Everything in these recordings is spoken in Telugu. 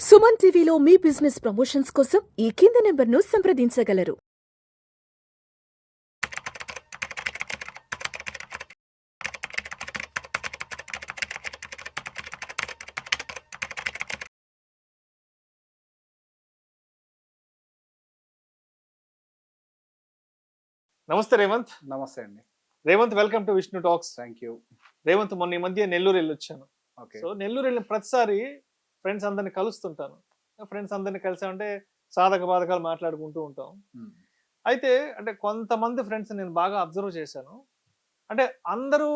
సుమన్ టీవీలో మీ బిజినెస్ ప్రమోషన్స్ కోసం ఈ కింది నెంబర్ను సంప్రదించగలరు. నమస్తే రేవంత్. నమస్తే అండి. Revanth, welcome to Vishnu talks. Thank you. Revanth, మొన్న ఈ మధ్య నెల్లూరు వెళ్ళొచ్చాను. ఓకే. సో నెల్లూరు వెళ్ళిన ప్రతిసారి ఫ్రెండ్స్ అందరిని కలుస్తుంటాను. ఫ్రెండ్స్ అందరిని కలిసామంటే సాధక బాధకాలు మాట్లాడుకుంటూ ఉంటాం. అయితే అంటే కొంతమంది ఫ్రెండ్స్ నేను బాగా అబ్జర్వ్ చేశాను. అంటే అందరూ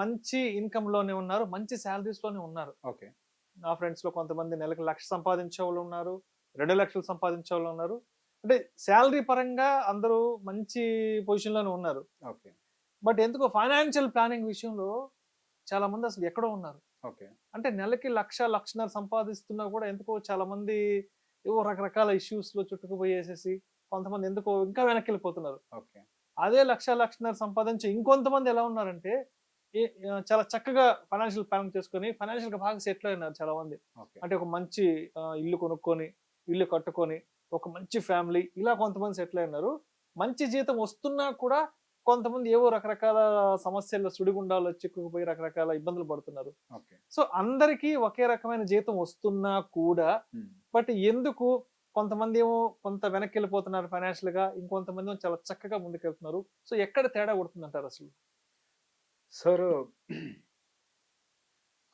మంచి ఇన్కమ్ లోనే ఉన్నారు, మంచి శాలరీస్ లోనే ఉన్నారు. ఓకే. నా ఫ్రెండ్స్ లో కొంతమంది నెలకు 1,00,000 సంపాదించే వాళ్ళు ఉన్నారు, 2,00,000 సంపాదించే వాళ్ళు ఉన్నారు. అంటే శాలరీ పరంగా అందరూ మంచి పొజిషన్ లోనే ఉన్నారు. ఓకే. బట్ ఎందుకో ఫైనాన్షియల్ ప్లానింగ్ విషయంలో చాలా మంది అసలు ఎక్కడో ఉన్నారు. ఓకే. అంటే నెలకి 1,00,000-1,50,000 సంపాదిస్తున్నా కూడా ఎందుకో చాలా మంది ఏవో రకరకాల ఇష్యూస్ లో చుట్టుకుపోయేసేసి కొంతమంది ఎందుకో ఇంకా వెనక్కి వెళ్ళిపోతున్నారు. ఓకే. అదే 1,00,000-1,50,000 సంపాదించి ఇంకొంతమంది ఎలా ఉన్నారంటే చాలా చక్కగా ఫైనాన్షియల్ ప్లానింగ్ చేసుకొని ఫైనాన్షియల్ గా బాగా సెటిల్ అయినారు చాలా మంది. ఓకే. అంటే ఒక మంచి ఇల్లు కొనుక్కొని, ఇల్లు కట్టుకొని, ఒక మంచి ఫ్యామిలీ, ఇలా కొంతమంది సెటిల్ అయినారు. మంచి జీతం వస్తున్నా కూడా కొంతమంది ఏవో రకరకాల సమస్యల్లో సుడిగుండాల్లో చిక్కుకుపోయి రకరకాల ఇబ్బందులు పడుతున్నారు. ఓకే. సో అందరికీ ఒకే రకమైన జీతం వస్తున్నా కూడా బట్ ఎందుకు కొంతమంది ఏమో కొంత వెనక్కి వెళ్ళిపోతున్నారు ఫైనాన్షియల్ గా, ఇంకొంతమంది ఏమో చాలా చక్కగా ముందుకెళ్తున్నారు. సో ఎక్కడ తేడా కొడుతుందంటారు అసలు? సార్,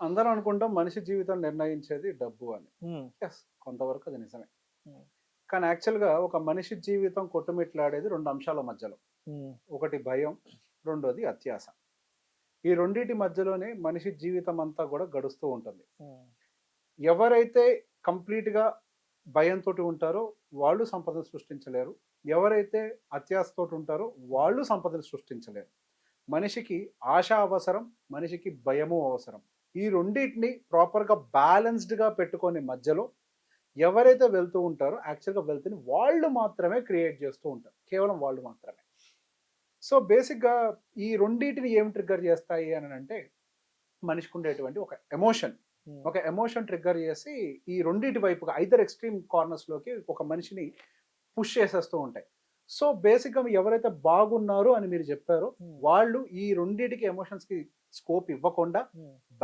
అందరూ అనుకుంటాం మనిషి జీవితం నిర్ణయించేది డబ్బు అని. ఎస్, కొంతవరకు అది నిజమే. కానీ యాక్చువల్గా ఒక మనిషి జీవితం కొట్టుమిట్లాడేది 2 అంశాల మధ్యలో. ఒకటి భయం, రెండోది అత్యాశ. ఈ రెండింటి మధ్యలోనే మనిషి జీవితం అంతా కూడా గడుస్తూ ఉంటుంది. ఎవరైతే కంప్లీట్గా భయంతో ఉంటారో వాళ్ళు సంపదను సృష్టించలేరు, ఎవరైతే అత్యాశతో ఉంటారో వాళ్ళు సంపదను సృష్టించలేరు. మనిషికి ఆశ అవసరం, మనిషికి భయము అవసరం. ఈ రెండింటిని ప్రాపర్గా బ్యాలెన్స్డ్గా పెట్టుకొని మధ్యలో ఎవరైతే వెళ్తూ ఉంటారో యాక్చువల్గా వెల్త్ని వాళ్ళు మాత్రమే క్రియేట్ చేస్తూ ఉంటారు, కేవలం వాళ్ళు మాత్రమే. సో బేసిక్గా ఈ రెండింటిని ఏం ట్రిగ్గర్ చేస్తాయి అని అంటే మనిషికి ఉండేటువంటి ఒక ఎమోషన్ ట్రిగ్గర్ చేసి ఈ రెండింటి వైపుగా ఐదర్ ఎక్స్ట్రీమ్ కార్నర్స్లోకి ఒక మనిషిని పుష్ చేసేస్తూ ఉంటాయి. సో బేసిక్గా ఎవరైతే బాగున్నారు అని మీరు చెప్పారో వాళ్ళు ఈ రెండింటికి ఎమోషన్స్కి స్కోప్ ఇవ్వకుండా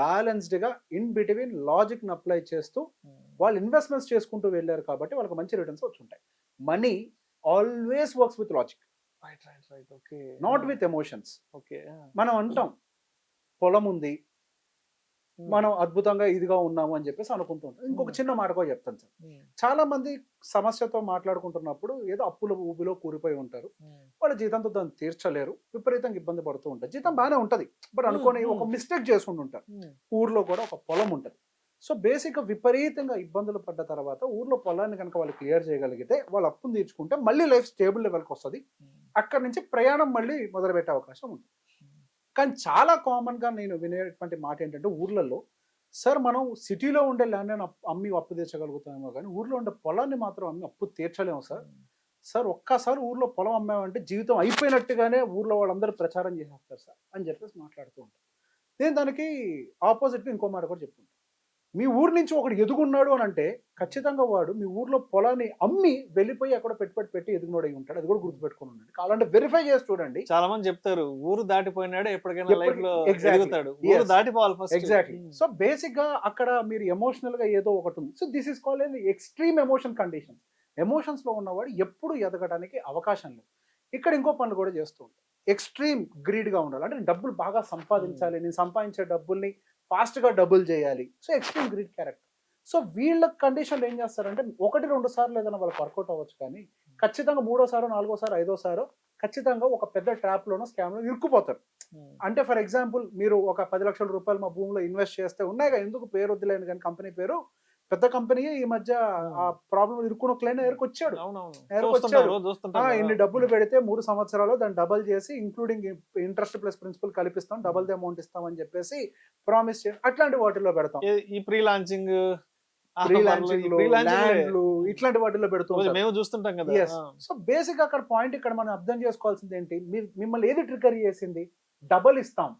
బ్యాలెన్స్డ్గా ఇన్ బిట్వీన్ లాజిక్ని అప్లై చేస్తూ వాళ్ళు ఇన్వెస్ట్మెంట్స్ చేసుకుంటూ వెళ్ళారు కాబట్టి వాళ్ళకి మంచి రిటర్న్స్ వచ్చి ఉంటాయి. Money always works with logic, not with emotions. మనం అంటాం పొలం ఉంది, మనం అద్భుతంగా ఇదిగా ఉన్నాము అని చెప్పేసి అనుకుంటూ ఉంటాం. ఇంకొక చిన్న మాట కూడా చెప్తాను సార్. చాలా మంది సమస్యతో మాట్లాడుకుంటున్నప్పుడు ఏదో అప్పుల ఊబిలో కూరిపోయి ఉంటారు, వాళ్ళ జీతంతో దాన్ని తీర్చలేరు, విపరీతంగా ఇబ్బంది పడుతూ ఉంటారు. జీతం బాగానే ఉంటది బట్ అనుకోని ఒక మిస్టేక్ చేసుకుంటుంటారు. ఊర్లో కూడా ఒక పొలం ఉంటుంది. సో బేసిక్గా విపరీతంగా ఇబ్బందులు పడ్డ తర్వాత ఊర్లో పొలాన్ని కనుక వాళ్ళు క్లియర్ చేయగలిగితే వాళ్ళు అప్పును తీర్చుకుంటే మళ్ళీ లైఫ్ స్టేబుల్ లెవెల్కి వస్తుంది. అక్కడి నుంచి ప్రయాణం మళ్ళీ మొదలుపెట్టే అవకాశం ఉంటుంది. కానీ చాలా కామన్గా నేను వినేటువంటి మాట ఏంటంటే ఊర్లలో, సార్ మనం సిటీలో ఉండే ల్యాండ్ అమ్మి అప్పు తీర్చగలుగుతామేమో కానీ ఊర్లో ఉండే పొలాన్ని మాత్రం అమ్మి అప్పు తీర్చలేము సార్. సార్ ఒక్కసారి ఊర్లో పొలం అమ్మామంటే జీవితం అయిపోయినట్టుగానే ఊర్లో వాళ్ళందరూ ప్రచారం చేసేస్తారు సార్ అని చెప్పేసి మాట్లాడుతూ ఉంటారు. నేను దానికి ఆపోజిట్గా ఇంకో మాట కూడా చెప్పుకుంటాను. మీ ఊరు నుంచి ఒకడు ఎదుగున్నాడు అని అంటే ఖచ్చితంగా వాడు మీ ఊర్లో పొలాన్ని అమ్మి వెళ్ళిపోయి అక్కడ పెట్టి ఎదుగునోడు అయి ఉంటాడు. అది కూడా గుర్తుపెట్టుకుని ఉండండి. కావాలంటే వెరిఫై చేసి చూడండి. చాలా మంది చెప్తారు ఊరు దాటిపోయినాడు ఎప్పటికైనా లైఫ్ లో ఎదుగుతాడు, ఊరు దాటిపోవాలి ఫస్ట్. ఎగ్జాక్ట్లీ. సో బేసిక్ గా అక్కడ మీరు ఎమోషనల్ గా ఏదో ఒకటి ఉంది. So this is called extreme emotion condition. Emotions లో ఉన్నవాడు ఎప్పుడు ఎదగడానికి అవకాశం లేదు. ఇక్కడ ఇంకో పనులు కూడా చేస్తూ ఉంటాడు. ఎక్స్ట్రీమ్ గ్రీడ్ గా ఉండాలి, అంటే డబ్బులు బాగా సంపాదించాలి, నేను సంపాదించే డబ్బుల్ని ఫాస్ట్గా డబుల్ చేయాలి. So extreme greed character. So వీళ్ళ కండిషన్లు ఏం చేస్తారంటే 1-2 సార్లు ఏదైనా వాళ్ళకి వర్కౌట్ అవ్వచ్చు, కానీ ఖచ్చితంగా 3వ సారో 4వ సారో 5వ సారో ఖచ్చితంగా ఒక పెద్ద ట్రాప్లోనో స్కామ్లో ఇరుక్కుపోతారు. అంటే ఫర్ ఎగ్జాంపుల్ మీరు ఒక 10 లక్షల రూపాయలు మా భూమిలో ఇన్వెస్ట్ చేస్తే ఉన్నాయిగా, ఎందుకు పేరు వద్దులేను కానీ కంపెనీ పేరు పెద్ద కంపెనీ ఈ మధ్య ఆ ప్రాబ్లం ఇరుక్కున్న క్లైంట్ ఎరుకొచ్చాడు. ఇన్ని డబ్బులు పెడితే 3 సంవత్సరాలు దాన్ని డబల్ చేసి ఇంక్లూడింగ్ ఇంట్రెస్ట్ ప్లస్ ప్రిన్సిపల్ కలిపిస్తాం, డబల్ ది అమౌంట్ ఇస్తాం అని చెప్పేసి ప్రామిస్ చేసి అట్లాంటి వాటిల్లో పెడతాం. ఈ ప్రీ లాంచింగ్ ఇట్లాంటి వాటిల్లో పెడుతుంది మేము చూస్తుంటాం కదా. సో బేసిక్ అక్కడ పాయింట్ ఇక్కడ మనం అర్థం చేసుకోవాల్సింది ఏంటి, మిమ్మల్ని ఏది ట్రిగర్ చేసింది? డబల్ ఇస్తాం,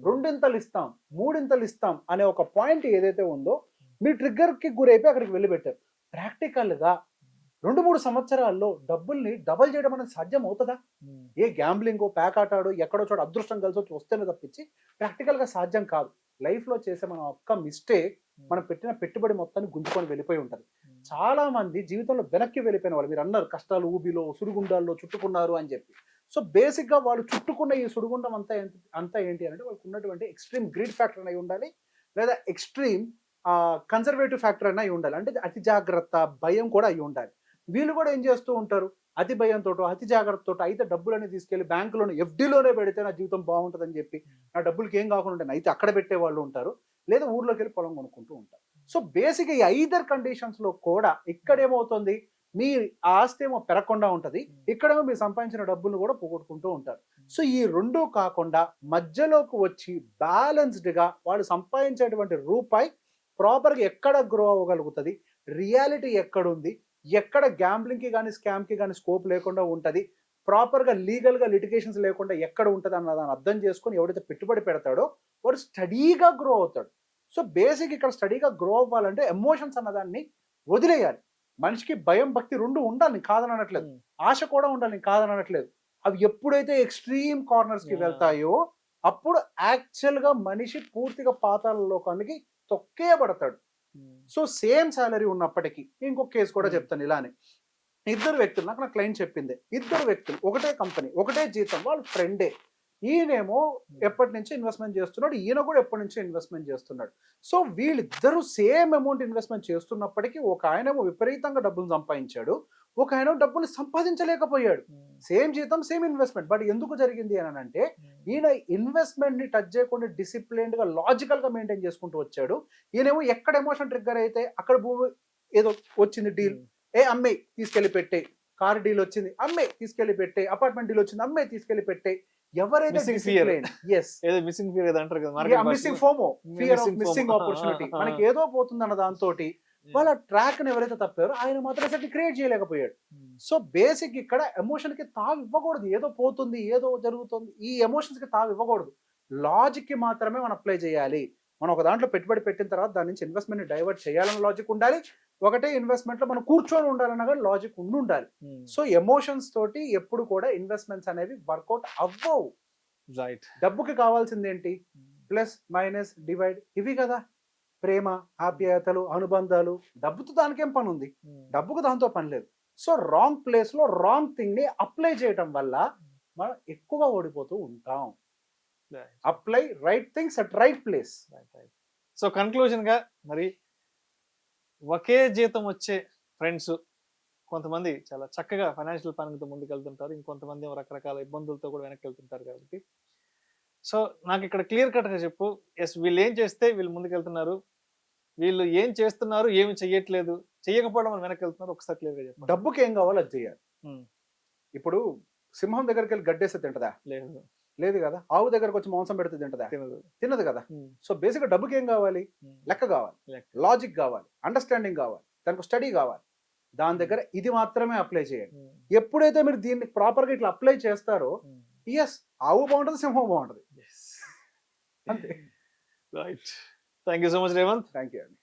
2 ఇస్తాం, 3 ఇస్తాం అనే ఒక పాయింట్ ఏదైతే ఉందో మీ ట్రిగ్గర్ కి గురైపోయి అక్కడికి వెళ్ళి పెట్టారు. ప్రాక్టికల్గా 2-3 సంవత్సరాల్లో డబ్బుల్ని డబల్ చేయడం అనేది సాధ్యం అవుతుందా? ఏ గ్యాంబ్లింగో, ప్యాకాటాడో, ఎక్కడో చోట అదృష్టం కలిసి వచ్చి వస్తేనే తప్పించి ప్రాక్టికల్గా సాధ్యం కాదు. లైఫ్లో చేసే మన ఒక్క మిస్టేక్ మనం పెట్టిన పెట్టుబడి మొత్తాన్ని గుంజుకొని వెళ్ళిపోయి ఉంటుంది. చాలా మంది జీవితంలో వెనక్కి వెళ్ళిపోయిన వాళ్ళు, మీరు అన్నారు కష్టాలు ఊబిలో సుడిగుండాల్లో చుట్టుకున్నారు అని చెప్పి. సో బేసిక్గా వాళ్ళు చుట్టుకున్న ఈ సుడిగుండం అంతా ఏంటి అంటే వాళ్ళకు ఉన్నటువంటి ఎక్స్ట్రీమ్ గ్రీడ్ ఫ్యాక్టర్ అయి ఉండాలి, లేదా ఎక్స్ట్రీమ్ కన్సర్వేటివ్ ఫ్యాక్టర్ అయి ఉండాలి. అంటే అతి జాగ్రత్త, భయం కూడా అయి ఉండాలి. వీళ్ళు కూడా ఏం చేస్తూ ఉంటారు, అతి భయంతో, అతి జాగ్రత్తతో అయితే డబ్బులని తీసుకెళ్లి బ్యాంకులోనే, ఎఫ్డీలోనే పెడితే నా జీవితం బాగుంటుందని చెప్పి నా డబ్బులకి ఏం కాకుండా ఉంటాయి అయితే అక్కడ పెట్టే వాళ్ళు ఉంటారు, లేదా ఊర్లోకి వెళ్ళి పొలం కొనుక్కుంటూ ఉంటారు. సో బేసిక్గా ఈ ఐదర్ కండిషన్స్లో కూడా ఇక్కడ ఏమవుతుంది, మీ ఆస్తి ఏమో పెరగకుండా ఉంటుంది, ఇక్కడేమో మీరు సంపాదించిన డబ్బులు కూడా పోగొట్టుకుంటూ ఉంటారు. సో ఈ రెండూ కాకుండా మధ్యలోకి వచ్చి బ్యాలెన్స్డ్గా వాళ్ళు సంపాదించేటువంటి రూపాయి ప్రాపర్గా ఎక్కడ గ్రో అవ్వగలుగుతుంది, రియాలిటీ ఎక్కడుంది, ఎక్కడ గ్యాంబ్లింగ్కి కానీ స్కామ్కి కానీ స్కోప్ లేకుండా ఉంటుంది, ప్రాపర్గా లీగల్గా లిటిగేషన్స్ లేకుండా ఎక్కడ ఉంటుంది అన్న దాన్ని అర్థం చేసుకొని ఎవడైతే పెట్టుబడి పెడతాడో వాడు స్టడీగా గ్రో అవుతాడు. సో బేసిక్ ఇక్కడ స్టడీగా గ్రో అవ్వాలంటే ఎమోషన్స్ అన్నదాన్ని వదిలేయాలి. మనిషికి భయం, భక్తి రెండు ఉండాలి, నేను కాదని అనట్లేదు. ఆశ కూడా ఉండాలి, నేను కాదని అనట్లేదు. అవి ఎప్పుడైతే ఎక్స్ట్రీమ్ కార్నర్స్కి వెళ్తాయో అప్పుడు యాక్చువల్గా మనిషి పూర్తిగా పాతాళ లోకానికి తొక్కేయబడతాడు. సో సేమ్ శాలరీ ఉన్నప్పటికీ, ఇంకొక కేసు కూడా చెప్తాను ఇలానే. ఇద్దరు వ్యక్తులు, నాకు నా క్లయింట్ చెప్పింది, ఇద్దరు వ్యక్తులు ఒకటే కంపెనీ, ఒకటే జీతం, వాళ్ళు ఫ్రెండే. ఈయనేమో ఎప్పటి నుంచి ఇన్వెస్ట్మెంట్ చేస్తున్నాడు, ఈయన కూడా ఎప్పటి నుంచో ఇన్వెస్ట్మెంట్ చేస్తున్నాడు. సో వీళ్ళిద్దరూ సేమ్ అమౌంట్ ఇన్వెస్ట్మెంట్ చేస్తున్నప్పటికీ ఒక ఆయనేమో విపరీతంగా డబ్బులు సంపాదించాడు, ఒక ఆయన డబ్బులు సంపాదించలేకపోయాడు. సేమ్ జీతం, సేమ్ ఇన్వెస్ట్మెంట్. బట్ ఎందుకు జరిగింది అని అంటే ఈయన ఇన్వెస్ట్మెంట్ ని టచ్ చేయకుండా డిసిప్లిన్డ్ గా, లాజికల్ గా మెయింటైన్ చేసుకుంటూ వచ్చాడు. ఈయనేమో ఎక్కడ ఎమోషన్ ట్రిగ్గర్ అయితే అక్కడ భూమి ఏదో వచ్చింది డీల్, అమ్మే తీసుకెళ్లి పెట్టే, కార్ డీల్ వచ్చింది, అమ్మే తీసుకెళ్లి పెట్టే, అపార్ట్మెంట్ డీల్ వచ్చింది, అమ్మే తీసుకెళ్లి పెట్టే. ఎవరైతే మిస్సింగ్ ఆపర్చునిటీ, మనకి ఏదో పోతుంది అన్న దాంతో వాళ్ళ ట్రాక్ ని ఎవరైతే తప్పారో ఆయన మాత్రం అసలు క్రియేట్ చేయలేకపోయాడు. సో బేసిక్ ఇక్కడ ఎమోషన్ కి తావు ఇవ్వకూడదు. ఏదో పోతుంది, ఏదో జరుగుతుంది, ఈ ఎమోషన్స్ కి తావు ఇవ్వకూడదు. లాజిక్ కి మాత్రమే మనం అప్లై చేయాలి. మనం ఒక దాంట్లో పెట్టుబడి పెట్టిన తర్వాత దాని నుంచి ఇన్వెస్ట్మెంట్ ని డైవర్ట్ చేయాలన్న లాజిక్ ఉండాలి. ఒకటే ఇన్వెస్ట్మెంట్ లో మనం కూర్చొని ఉండాలన్న కూడా లాజిక్ ఉండాలి. సో ఎమోషన్స్ తోటి ఎప్పుడు కూడా ఇన్వెస్ట్మెంట్స్ అనేవి వర్కౌట్ అవ్వవు. రైట్. డబ్బుకి కావాల్సింది ఏంటి, ప్లస్ మైనస్ డివైడ్, ఇవి కదా. ప్రేమ, ఆప్యాయతలు, అనుబంధాలు, డబ్బుతో దానికేం పని ఉంది, డబ్బుకు దాంతో పని లేదు. సో రాంగ్ ప్లేస్ లో రాంగ్ థింగ్ ని అప్లై చేయటం వల్ల మనం ఎక్కువగా ఓడిపోతూ ఉంటాం. Apply right things at right place. So conclusion గా, మరి ఒకే జీతం వచ్చే ఫ్రెండ్స్ కొంతమంది చాలా చక్కగా ఫైనాన్షియల్ ప్లానింగ్తో ముందుకు వెళ్తుంటారు, ఇంకొంతమంది రకరకాల ఇబ్బందులతో కూడా వెనక్కి వెళ్తుంటారు. కాబట్టి సో నాకు ఇక్కడ క్లియర్ కట్గా చెప్పు, ఎస్ వీళ్ళు ఏం చేస్తే వీళ్ళు ముందుకు వెళ్తున్నారు, వీళ్ళు ఏం చేస్తున్నారు, ఏమి చెయ్యట్లేదు, చెయ్యకపోవడం వాళ్ళు వెనక్కి వెళ్తున్నారు, ఒకసారి క్లియర్గా చెప్పు. డబ్బుకి ఏం కావాలో అది చేయాలి. ఇప్పుడు సింహం దగ్గరికి వెళ్ళి గడ్డేస్తే తింటదా? లేదు కదా. ఆవు దగ్గరకు వచ్చి మాంసం పెడితే తింటదా? తినదు కదా. సో బేసిక్గా డబ్బుకి ఏం కావాలి, లెక్క కావాలి, లాజిక్ కావాలి, అండర్స్టాండింగ్ కావాలి, దానికి స్టడీ కావాలి. దాని దగ్గర ఇది మాత్రమే అప్లై చేయండి. ఎప్పుడైతే మీరు దీన్ని ప్రాపర్గా ఇట్లా అప్లై చేస్తారో, ఎస్ ఆవు బాగుంటుంది, సింహం బాగుంటుంది. అంతే. Right. Thank you so much Revanth. Thank you అండి.